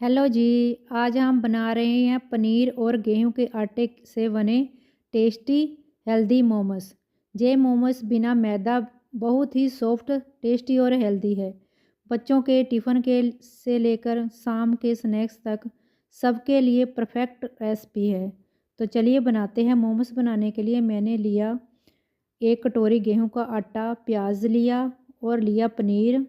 Hello जी। आज हम बना रहे हैं पनीर और गेहूं के आटे से बने टेस्टी हेल्दी मोमोस। ये मोमोस बिना मैदा बहुत ही सॉफ्ट, टेस्टी और हेल्दी है। बच्चों के टिफ़िन के से लेकर शाम के स्नैक्स तक सबके लिए परफेक्ट रेसिपी है। तो चलिए बनाते हैं। मोमोस बनाने के लिए मैंने लिया 1 कटोरी गेहूं का आटा, प्याज लिया और लिया पनीर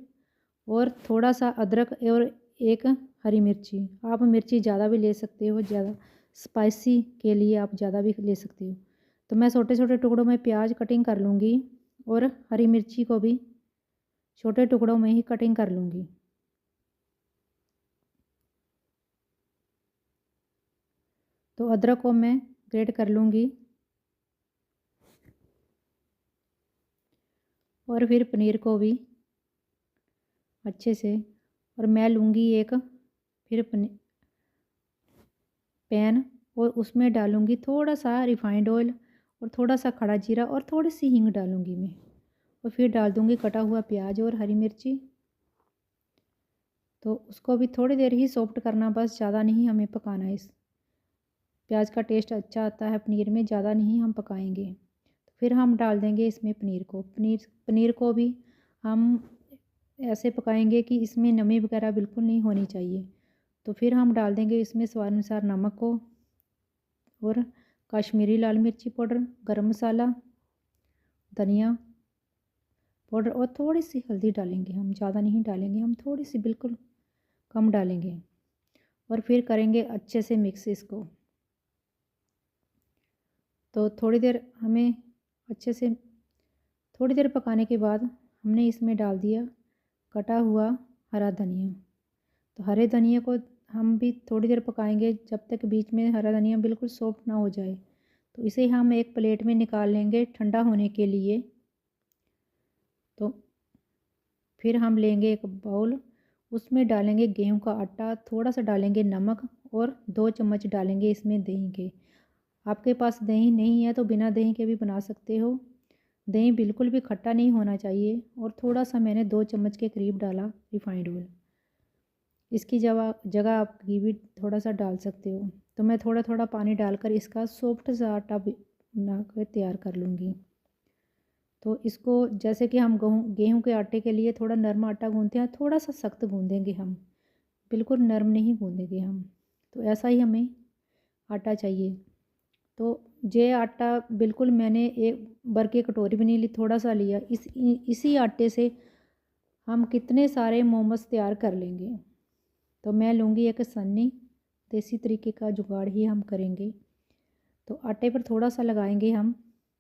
और थोड़ा सा अदरक और एक हरी मिर्ची। आप मिर्ची ज़्यादा भी ले सकते हो, ज़्यादा स्पाइसी के लिए आप ज़्यादा भी ले सकते हो। तो मैं छोटे छोटे टुकड़ों में प्याज कटिंग कर लूँगी और हरी मिर्ची को भी छोटे टुकड़ों में ही कटिंग कर लूँगी। तो अदरक को मैं ग्रेट कर लूँगी और फिर पनीर को भी अच्छे से। और मैं लूँगी एक फिर पैन और उसमें डालूँगी थोड़ा सा रिफाइंड ऑयल और थोड़ा सा खड़ा जीरा और थोड़ी सी हींग डालूँगी मैं। और फिर डाल दूँगी कटा हुआ प्याज और हरी मिर्ची। तो उसको भी थोड़ी देर ही सॉफ्ट करना, बस ज़्यादा नहीं हमें पकाना है। इस प्याज का टेस्ट अच्छा आता है पनीर में, ज़्यादा नहीं हम पकाएंगे। तो फिर हम डाल देंगे इसमें पनीर को। पनीर को भी हम ऐसे पकाएंगे कि इसमें नमी वगैरह बिल्कुल नहीं होनी चाहिए। तो फिर हम डाल देंगे इसमें स्वाद अनुसार नमक को और कश्मीरी लाल मिर्ची पाउडर, गरम मसाला, धनिया पाउडर और थोड़ी सी हल्दी डालेंगे हम। ज़्यादा नहीं डालेंगे हम, थोड़ी सी बिल्कुल कम डालेंगे। और फिर करेंगे अच्छे से मिक्स इसको। तो थोड़ी देर हमें अच्छे से थोड़ी देर पकाने के बाद हमने इसमें डाल दिया कटा हुआ हरा धनिया। तो हरे धनिया को हम भी थोड़ी देर पकाएंगे जब तक बीच में हरा धनिया बिल्कुल सॉफ्ट ना हो जाए। तो इसे हम एक प्लेट में निकाल लेंगे ठंडा होने के लिए। तो फिर हम लेंगे एक बाउल, उसमें डालेंगे गेहूं का आटा, थोड़ा सा डालेंगे नमक और 2 चम्मच डालेंगे इसमें दही के। आपके पास दही नहीं है तो बिना दही के भी बना सकते हो। दही बिल्कुल भी खट्टा नहीं होना चाहिए। और थोड़ा सा मैंने 2 चम्मच के करीब डाला रिफाइंड ऑयल। इसकी जगह आप घी भी थोड़ा सा डाल सकते हो। तो मैं थोड़ा थोड़ा पानी डालकर इसका सॉफ्ट सा आटा बना कर तैयार कर लूँगी। तो इसको जैसे कि हम गेहूं के आटे के लिए थोड़ा नरम आटा गूंथते हैं, थोड़ा सा सख्त गूंदेंगे हम, बिल्कुल नरम नहीं गूंदेंगे हम। तो ऐसा ही हमें आटा चाहिए। तो ये आटा बिल्कुल मैंने एक भर के कटोरी भी नहीं ली, थोड़ा सा लिया। इसी आटे से हम कितने सारे मोमोज तैयार कर लेंगे। तो मैं लूँगी एक सन्नी, देसी तरीके का जुगाड़ ही हम करेंगे। तो आटे पर थोड़ा सा लगाएंगे हम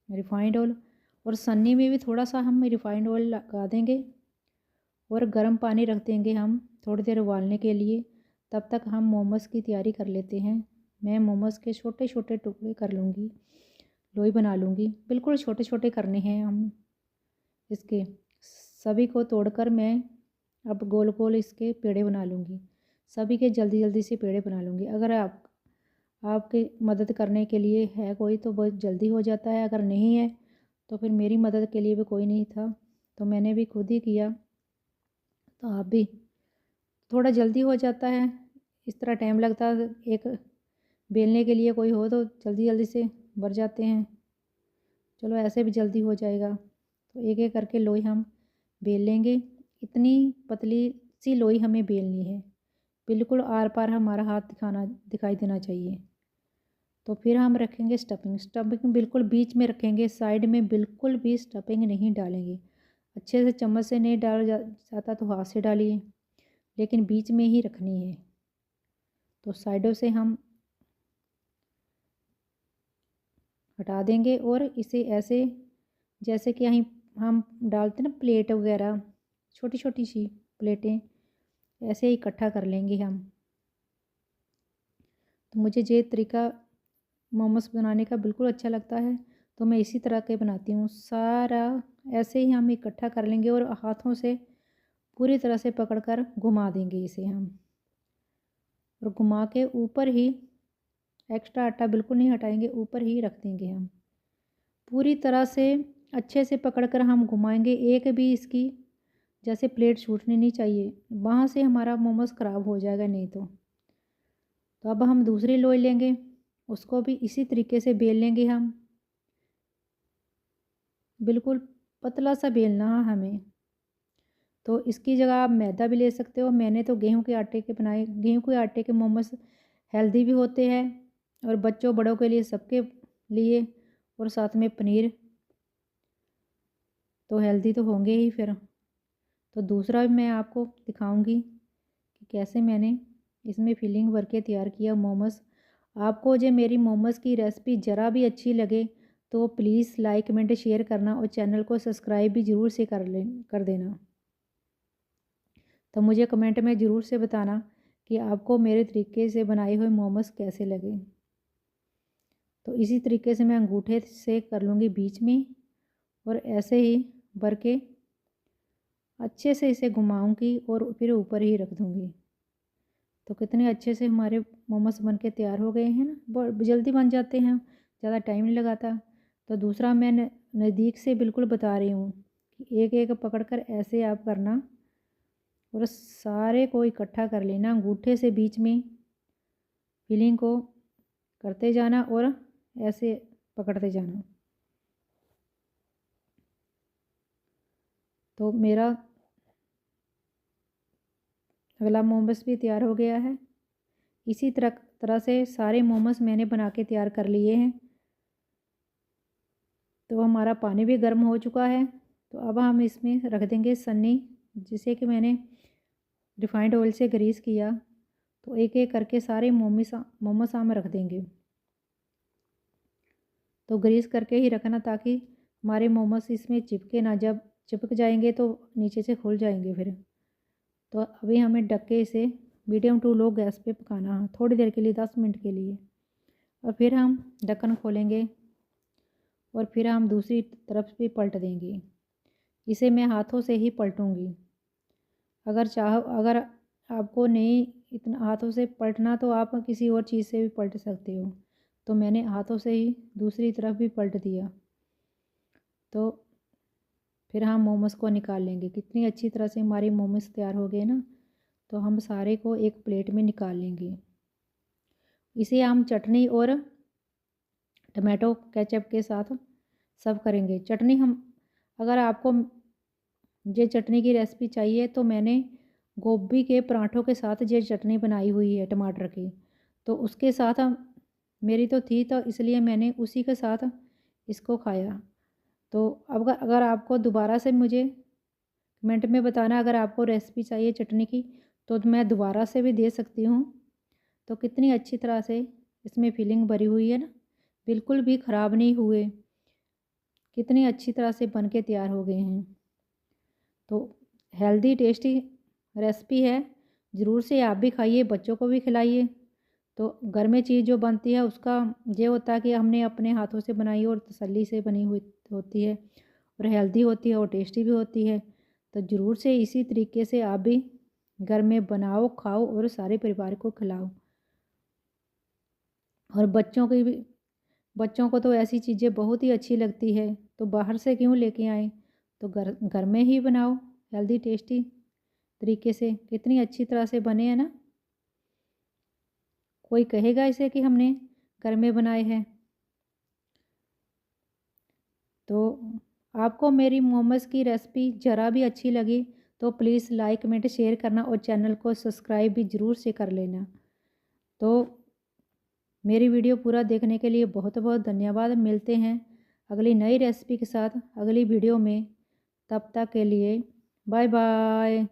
रिफाइंड ऑयल और सन्नी में भी थोड़ा सा हम रिफाइंड ऑयल लगा देंगे और गर्म पानी रख देंगे हम थोड़ी देर उबालने के लिए। तब तक हम मोमोज़ की तैयारी कर लेते हैं। मैं मोमोज़ के छोटे छोटे टुकड़े कर लूँगी, लोई बना लूँगी। बिल्कुल छोटे छोटे करने हैं हम इसके। सभी को तोड़कर मैं अब गोल गोल इसके पेड़े बना लूँगी। सभी के जल्दी जल्दी से पेड़े बना लूँगी। अगर आपकी मदद करने के लिए है कोई तो बहुत जल्दी हो जाता है, अगर नहीं है तो फिर मेरी मदद के लिए भी कोई नहीं था, तो मैंने भी खुद ही किया। तो आप भी, थोड़ा जल्दी हो जाता है। इस तरह टाइम लगता है, एक बेलने के लिए कोई हो तो जल्दी जल्दी से भर जाते हैं। चलो ऐसे भी जल्दी हो जाएगा। तो एक एक करके लोई हम बेल लेंगे। इतनी पतली सी लोई हमें बेलनी है, बिल्कुल आर पार हमारा हाथ दिखाई देना चाहिए। तो फिर हम रखेंगे स्टफिंग बिल्कुल बीच में रखेंगे, साइड में बिल्कुल भी स्टफिंग नहीं डालेंगे। अच्छे से चम्मच से नहीं डाला जाता तो हाथ से डालिए, लेकिन बीच में ही रखनी है। तो साइडों से हम हटा देंगे और इसे ऐसे जैसे कि हम डालते ना प्लेट वगैरह, छोटी छोटी सी प्लेटें, ऐसे ही इकट्ठा कर लेंगे हम। तो मुझे ये तरीका मोमोस बनाने का बिल्कुल अच्छा लगता है, तो मैं इसी तरह के बनाती हूँ। सारा ऐसे ही हम इकट्ठा कर लेंगे और हाथों से पूरी तरह से पकड़कर घुमा देंगे इसे हम। और घुमा के ऊपर ही एक्स्ट्रा आटा बिल्कुल नहीं हटाएंगे, ऊपर ही रख देंगे हम। पूरी तरह से अच्छे से पकड़कर हम घुमाएंगे। एक भी इसकी जैसे प्लेट छूटनी नहीं चाहिए, वहाँ से हमारा मोमोज ख़राब हो जाएगा नहीं तो। तो अब हम दूसरी लोई लेंगे, उसको भी इसी तरीके से बेल लेंगे हम। बिल्कुल पतला सा बेलना है हमें। तो इसकी जगह आप मैदा भी ले सकते हो। मैंने तो गेहूं के आटे के बनाए। गेहूं के आटे के मोमोज हेल्दी भी होते हैं और बच्चों बड़ों के लिए सबके लिए, और साथ में पनीर तो हेल्दी तो होंगे ही फिर। तो दूसरा भी मैं आपको दिखाऊंगी कि कैसे मैंने इसमें फिलिंग भर के तैयार किया मोमोज। आपको जो मेरी मोमोज की रेसिपी ज़रा भी अच्छी लगे तो प्लीज़ लाइक कमेंट शेयर करना और चैनल को सब्सक्राइब भी ज़रूर से कर देना। तो मुझे कमेंट में ज़रूर से बताना कि आपको मेरे तरीके से बनाए हुए मोमोज कैसे लगे। तो इसी तरीके से मैं अंगूठे से कर लूँगी बीच में और ऐसे ही भर के अच्छे से इसे घुमाऊँगी और फिर ऊपर ही रख दूँगी। तो कितने अच्छे से हमारे मोमोज बन के तैयार हो गए हैं ना, बहुत जल्दी बन जाते हैं, ज़्यादा टाइम नहीं लगाता। तो दूसरा मैं नज़दीक से बिल्कुल बता रही हूँ कि एक एक पकड़कर ऐसे आप करना और सारे को इकट्ठा कर लेना। अंगूठे से बीच में फिलिंग को करते जाना और ऐसे पकड़ते जाना। तो मेरा अगला मोमोज भी तैयार हो गया है। इसी तरह से सारे मोमोज मैंने बना के तैयार कर लिए हैं। तो हमारा पानी भी गर्म हो चुका है। तो अब हम इसमें रख देंगे सन्नी, जिसे कि मैंने रिफाइंड ऑयल से ग्रीस किया। तो एक एक करके सारे मोमोज हम रख देंगे। तो ग्रीस करके ही रखना ताकि हमारे मोमोज इसमें चिपके ना, जब चिपक जाएंगे तो नीचे से खुल जाएंगे फिर। तो अभी हमें ढक के इसे मीडियम टू लो गैस पे पकाना है थोड़ी देर के लिए, 10 मिनट के लिए। और फिर हम ढक्कन खोलेंगे और फिर हम दूसरी तरफ भी पलट देंगे। इसे मैं हाथों से ही पलटूंगी। अगर आपको नहीं इतना हाथों से पलटना तो आप किसी और चीज़ से भी पलट सकते हो। तो मैंने हाथों से ही दूसरी तरफ भी पलट दिया। तो फिर हम मोमोज को निकाल लेंगे। कितनी अच्छी तरह से हमारे मोमोज तैयार हो गए ना। तो हम सारे को एक प्लेट में निकाल लेंगे। इसे हम चटनी और टमाटो केचप के साथ सर्व करेंगे। चटनी हम, अगर आपको ये चटनी की रेसिपी चाहिए तो मैंने गोभी के पराठों के साथ ये चटनी बनाई हुई है टमाटर की। तो उसके साथ मेरी तो थी, तो इसलिए मैंने उसी के साथ इसको खाया। तो अब अगर आपको दोबारा से मुझे कमेंट में बताना, अगर आपको रेसिपी चाहिए चटनी की तो मैं दोबारा से भी दे सकती हूँ। तो कितनी अच्छी तरह से इसमें फिलिंग भरी हुई है ना, बिल्कुल भी ख़राब नहीं हुए। कितनी अच्छी तरह से बन के तैयार हो गए हैं। तो हेल्दी टेस्टी रेसिपी है, ज़रूर से आप भी खाइए, बच्चों को भी खिलाइए। तो घर में चीज़ जो बनती है उसका ये होता है कि हमने अपने हाथों से बनाई और तसल्ली से बनी हुई होती है और हेल्दी होती है और टेस्टी भी होती है। तो ज़रूर से इसी तरीके से आप भी घर में बनाओ, खाओ और सारे परिवार को खिलाओ। और बच्चों को तो ऐसी चीज़ें बहुत ही अच्छी लगती है, तो बाहर से क्यों लेके आएँ। तो घर घर में ही बनाओ हेल्दी टेस्टी तरीके से। कितनी अच्छी तरह से बने हैं ना, कोई कहेगा इसे कि हमने घर में बनाए हैं। तो आपको मेरी मोमोज़ की रेसिपी ज़रा भी अच्छी लगी तो प्लीज़ लाइक कमेंट शेयर करना और चैनल को सब्सक्राइब भी ज़रूर से कर लेना। तो मेरी वीडियो पूरा देखने के लिए बहुत बहुत धन्यवाद। मिलते हैं अगली नई रेसिपी के साथ अगली वीडियो में। तब तक के लिए बाय बाय।